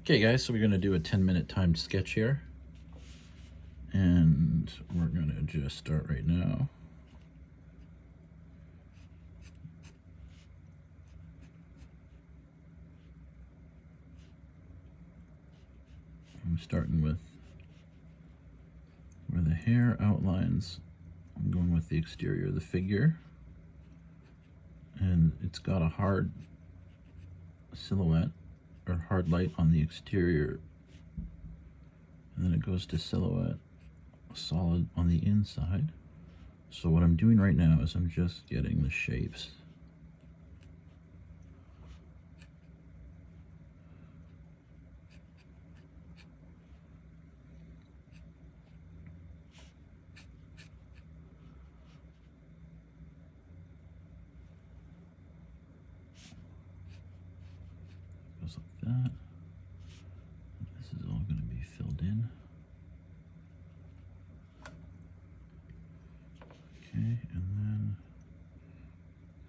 Okay guys, so we're gonna do a 10-minute timed sketch here. And we're gonna just start right now. I'm starting with where the hair outlines. I'm going with the exterior of the figure. And it's got a hard silhouette or hard light on the exterior. And then it goes to silhouette solid on the inside. So what I'm doing right now is I'm just getting the shapes. Goes like that. This is all going to be filled in. Okay, and then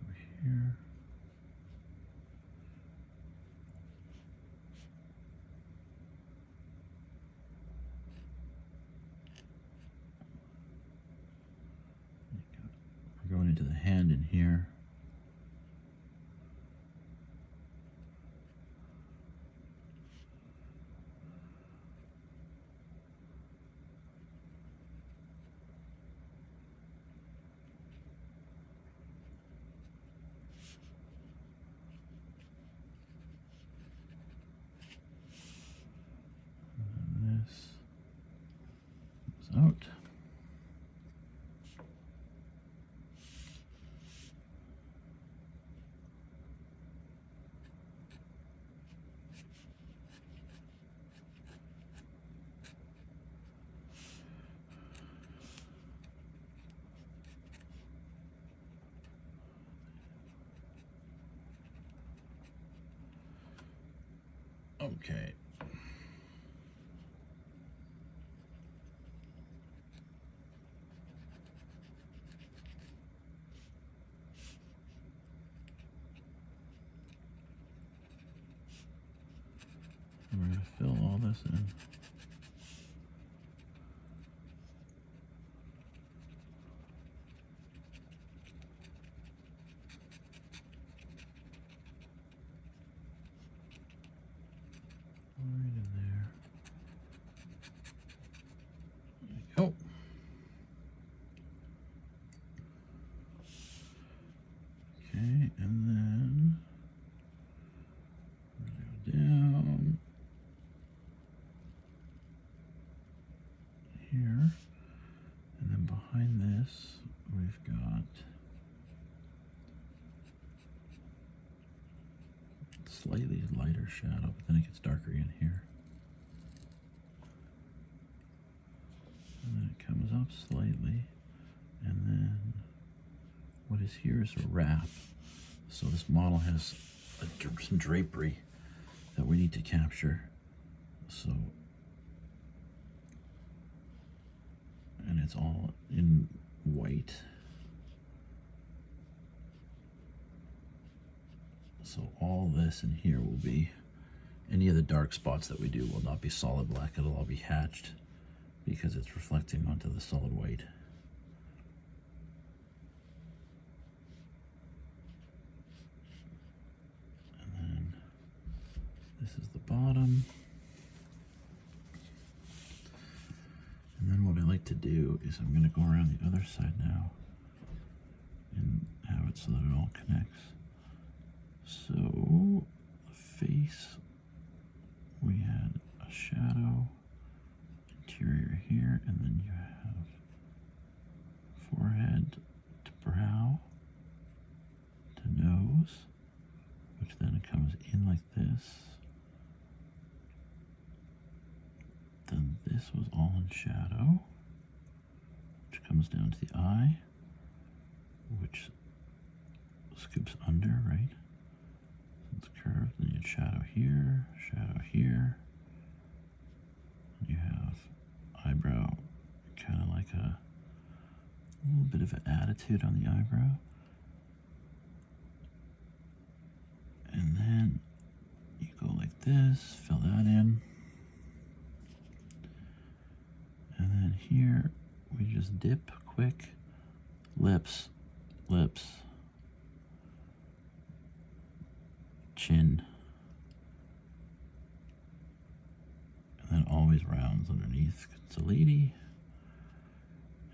over here. We're going into the hand in here. Out. Okay. We're going to fill all this in. Right in there. There you go. Okay, and then we're going to go down here, and then behind this we've got slightly lighter shadow, but then it gets darker in here. And then it comes up slightly, and then what is here is a wrap. So this model has some drapery that we need to capture. So, and it's all in white. So all this in here will be, any of the dark spots that we do will not be solid black, it'll all be hatched because it's reflecting onto the solid white. And then this is the bottom. And then what I like to do is I'm going to go around the other side now and have it so that it all connects. So the face, we had a shadow, interior here, and then you have forehead to brow to nose, which then comes in like this. Then this was all in shadow, which comes down to the eye, which scoops under, right? It's curved, then you have shadow here, and you have eyebrow, kind of like a little bit of an attitude on the eyebrow. And then you go like this, fill that in. And then here, we just dip quick, lips, lips, chin, and then always rounds underneath. It's a lady.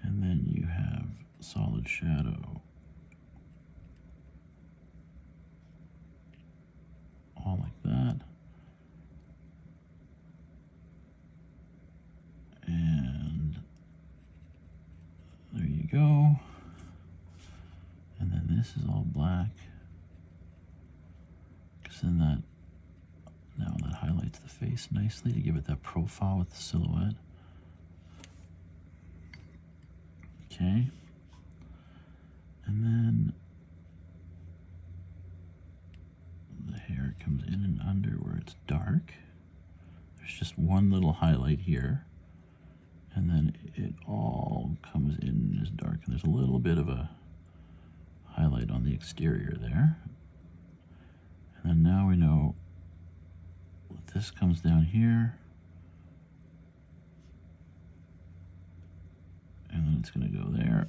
And then you have solid shadow all like that. And there you go. And then this is all black. Because then now that highlights the face nicely to give it that profile with the silhouette. Okay. And then the hair comes in and under where it's dark. There's just one little highlight here. And then it all comes in and is dark. And there's a little bit of a highlight on the exterior there. And then now we know this comes down here. And then it's going to go there.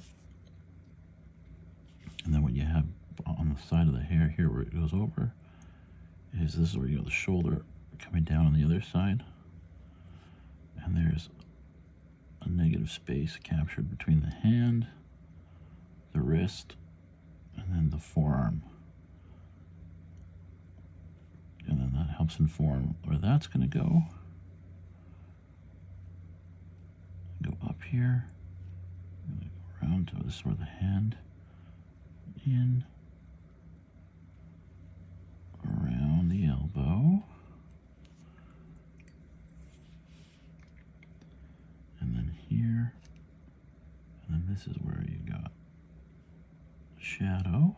And then what you have on the side of the hair here where it goes over is this is where you go the shoulder coming down on the other side. And there's a negative space captured between the hand, the wrist, and then the forearm. And then that helps inform where that's going to go. Go up here. Go around to this is where the hand in, around the elbow, and then here, and then this is where you got shadow.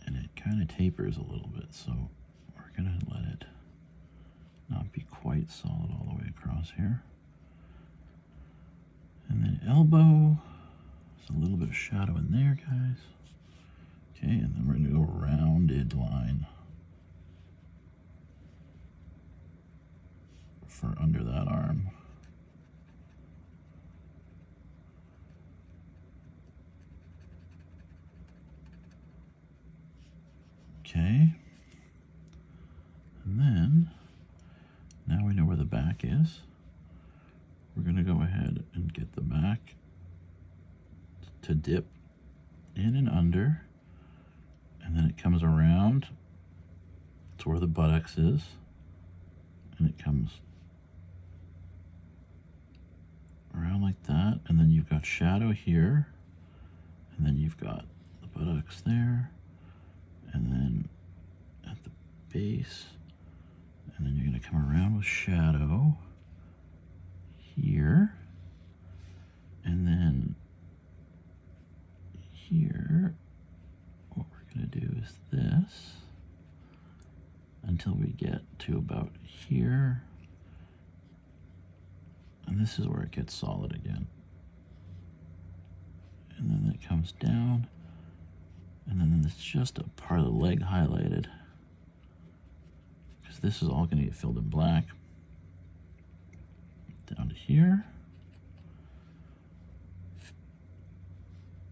And it kind of tapers a little bit, so we're going to let it not be quite solid all the way across here. And then elbow, there's a little bit of shadow in there, guys. Okay, and then we're going to go rounded line for under that arm. Okay, and then now we know where the back is. We're going to go ahead and get the back to dip in and under, and then it comes around to where the buttocks is, and it comes around like that, and then you've got shadow here, and then you've got the buttocks there, and then at the base, and then you're going to come around with shadow here, and then here, what we're going to do is this until we get to about here, and this is where it gets solid again, and then it comes down, and then it's just a part of the leg highlighted, because this is all going to get filled in black. Down to here,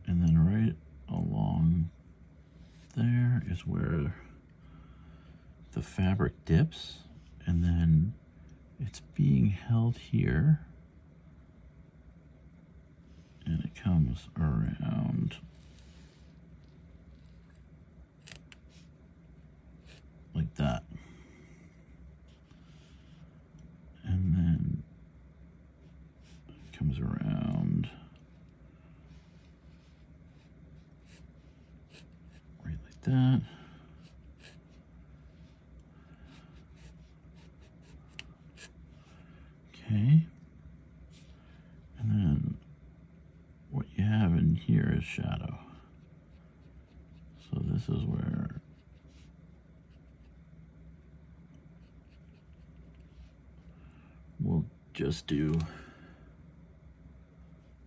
and then right along there is where the fabric dips, and then it's being held here, and it comes around like that, and then comes around right like that. Okay. And then what you have in here is shadow. So this is where we'll just do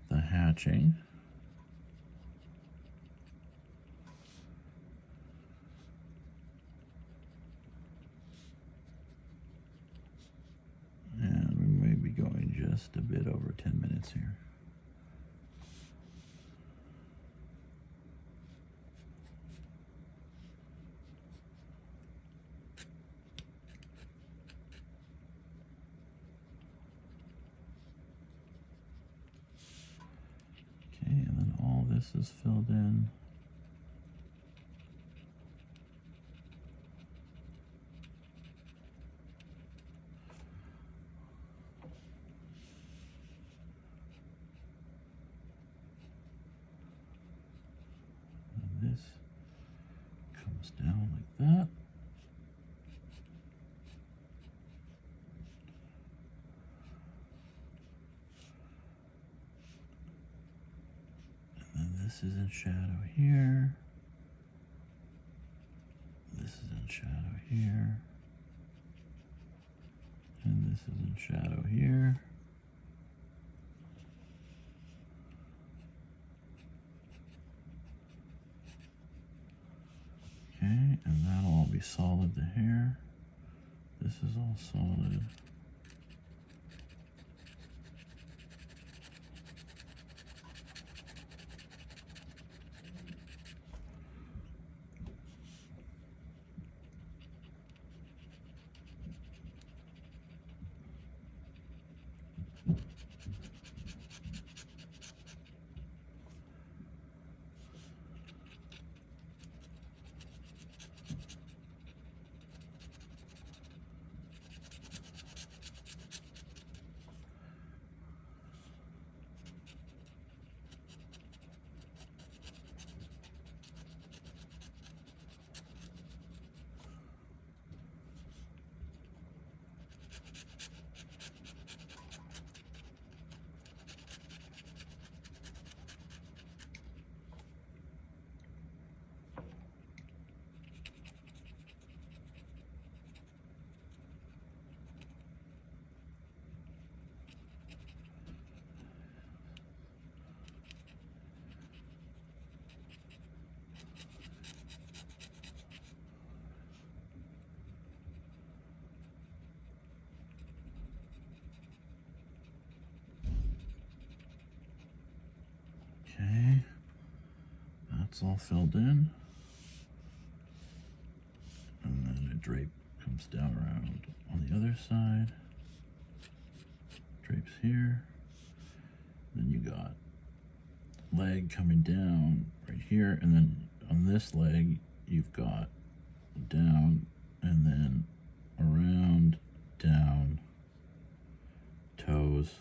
the hatching. just a bit over 10 minutes here. Okay, and then all this is filled in. And this comes down like that. This is in shadow here. This is in shadow here. And this is in shadow here. Okay, and that'll all be solid to hair. This is all solid. Okay, that's all filled in. And then a drape comes down around on the other side. Drapes here. Then you got leg coming down right here, and then on this leg you've got down and then around, down, toes,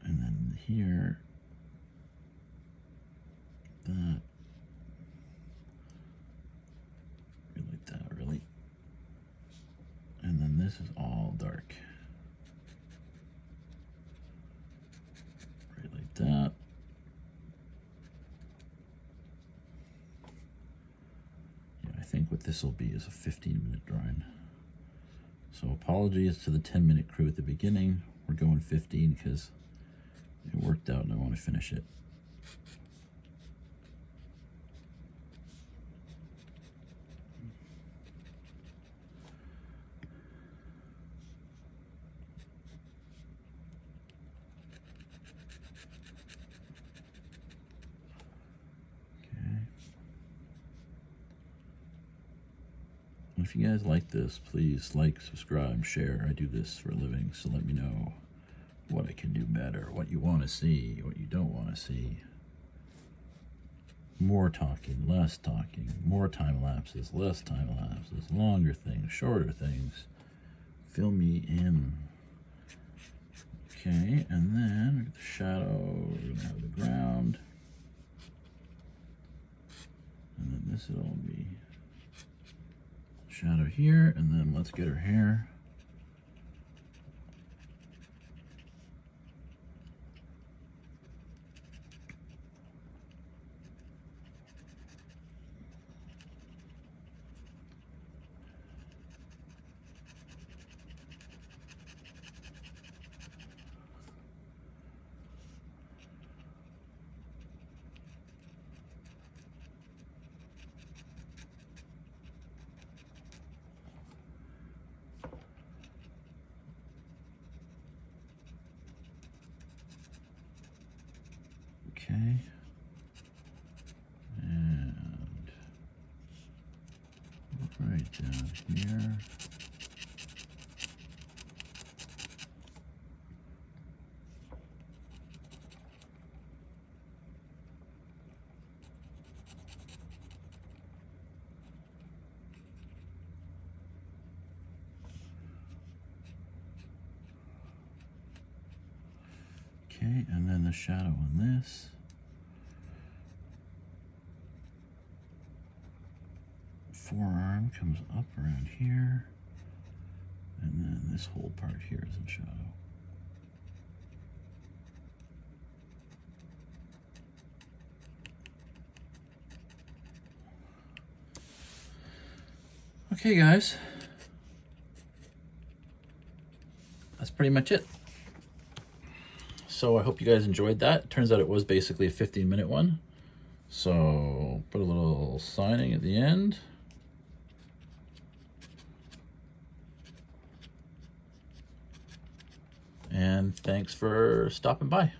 and then here, that, like that really, and then this is all dark, right like that. I think what this will be is a 15-minute drawing. So apologies to the 10-minute crew at the beginning. We're going 15 because it worked out and I want to finish it. If you guys like this, please like, subscribe, share. I do this for a living, so let me know what I can do better, what you want to see, what you don't want to see. More talking, less talking, more time lapses, less time lapses, longer things, shorter things. Fill me in. Okay, and then the shadow, we're going to have the ground. And then this will all be shadow here, and then let's get her hair. down here. Okay, and then the shadow on this. Forearm comes up around here, and then this whole part here is in shadow. Okay, guys, that's pretty much it. So I hope you guys enjoyed that. Turns out it was basically a 15-minute one. So put a little signing at the end. And thanks for stopping by.